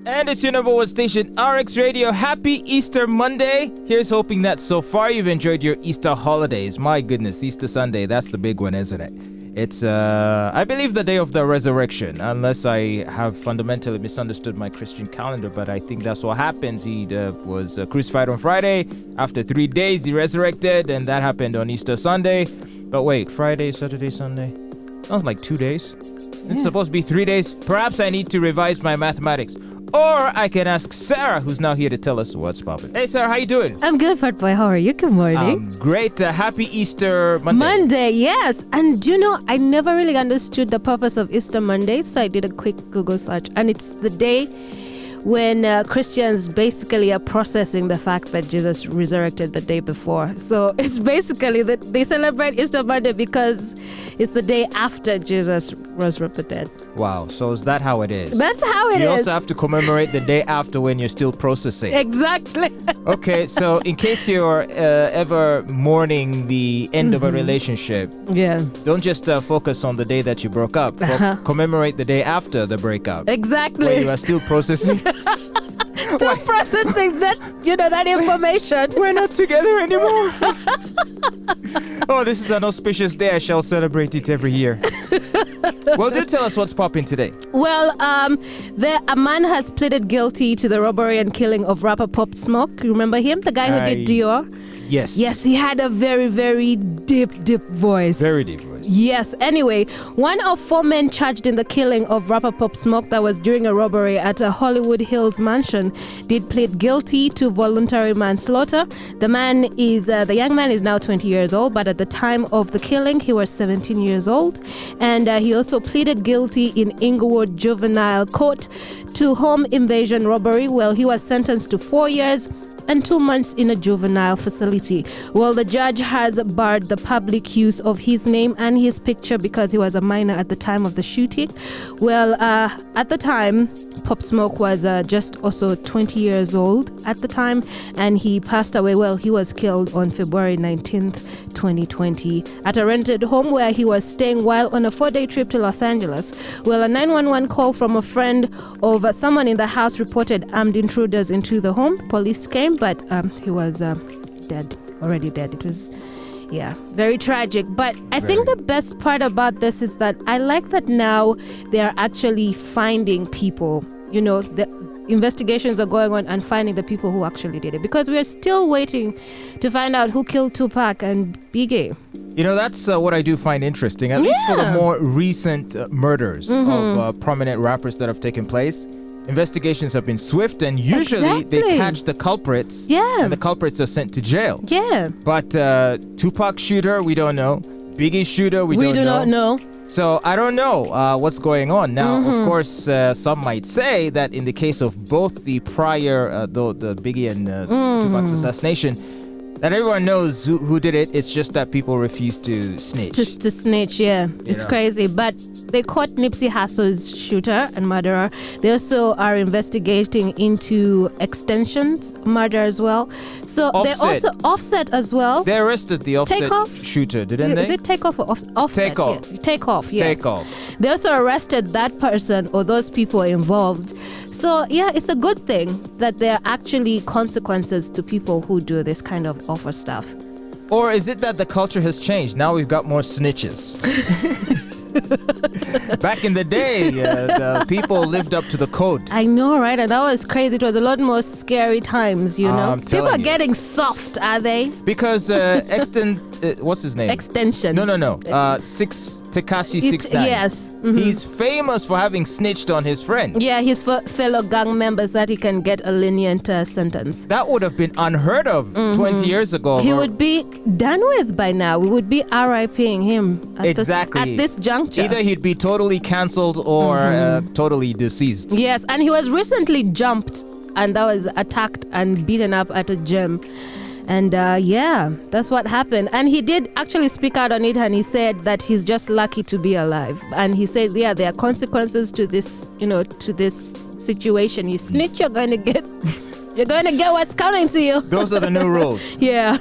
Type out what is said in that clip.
And it's your number one station, RX Radio. Happy Easter Monday. Here's hoping that so far you've enjoyed your Easter holidays. My goodness, Easter Sunday, that's the big one, isn't it? It's, I believe, the day of the resurrection, unless I have fundamentally misunderstood my Christian calendar, but I think that's what happens. He was crucified on Friday. After 3 days, he resurrected, and that happened on Easter Sunday. But wait, Friday, Saturday, Sunday? Sounds like 2 days. It's supposed to be 3 days. Perhaps I need to revise my mathematics. Or I can ask Sarah, who's now here to tell us what's popping. Hey, Sarah, how you doing? I'm good, Fatboy. How are you? Good morning. Great. Happy Easter Monday. Monday, yes. And you know, I never really understood the purpose of Easter Monday, so I did a quick Google search. And it's the day when Christians basically are processing the fact that Jesus resurrected the day before. So it's basically that they celebrate Easter Monday because it's the day after Jesus rose from the dead. Wow. So is that how it is? That's how it is. You also have to commemorate the day after when you're still processing. Exactly. Okay, so in case you're ever mourning the end of a relationship, don't just focus on the day that you broke up. Commemorate the day after the breakup. Exactly. When you are still processing. Still processing that, that information. We're not together anymore. Oh, this is an auspicious day. I shall celebrate it every year. Well, do tell us what's popping today. Well, a man has pleaded guilty to the robbery and killing of rapper Pop Smoke. You remember him? The guy who did Dior? Yes. Yes, he had a very, very deep voice. Very deep voice. Yes. Anyway, one of 4 men charged in the killing of rapper Pop Smoke that was during a robbery at a Hollywood Hills mansion did plead guilty to voluntary manslaughter. The young man is now 20 years old, but at the time of the killing, he was 17 years old. And he also pleaded guilty in Inglewood juvenile court to home invasion robbery. Well, he was sentenced to 4 years and 2 months in a juvenile facility. Well, the judge has barred the public use of his name and his picture because he was a minor at the time of the shooting. Well, at the time, Pop Smoke was just also 20 years old at the time, and he passed away. Well, he was killed on February 19th, 2020 at a rented home where he was staying while on a 4-day trip to Los Angeles. Well, a 911 call from a friend of someone in the house reported armed intruders into the home. Police came, but he was already dead. It was, very tragic. But I think the best part about this is that I like that now they are actually finding people. The investigations are going on and finding the people who actually did it, because we are still waiting to find out who killed Tupac and Biggie. That's what I do find interesting, at least for the more recent murders of prominent rappers that have taken place. Investigations have been swift, and usually they catch the culprits, and the culprits are sent to jail. Yeah. But Tupac shooter, we don't know. Biggie shooter, we do not know. So I don't know what's going on. Now, of course, some might say that in the case of both the prior, the Biggie and Tupac's assassination, that everyone knows who did it. It's just that people refuse to snitch. Just to snitch, It's crazy. But they caught Nipsey Hussle's shooter and murderer. They also are investigating into Extension's murder as well. So they also Offset as well. They arrested the Offset shooter, didn't they? Is it Takeoff or Offset? Takeoff, yes. Takeoff. They also arrested that person or those people involved. So, it's a good thing that there are actually consequences to people who do this kind of awful stuff. Or is it that the culture has changed? Now we've got more snitches. Back in the day, the people lived up to the code. I know, right? And that was crazy. It was a lot more scary times, People are getting soft, are they? Because what's his name? Extension. No. Tekashi 6ix9ine. Yes. He's famous for having snitched on his friends. Yeah, his fellow gang members, that he can get a lenient sentence. That would have been unheard of 20 years ago. He would be done with by now. We would be RIPing him at this juncture. Either he'd be totally cancelled or totally deceased. Yes, and he was recently jumped and that was attacked and beaten up at a gym. And that's what happened. And he did actually speak out on it, and he said that he's just lucky to be alive. And he said, there are consequences to this, to this situation. You snitch, you're going to get what's coming to you. Those are the new rules. Yeah.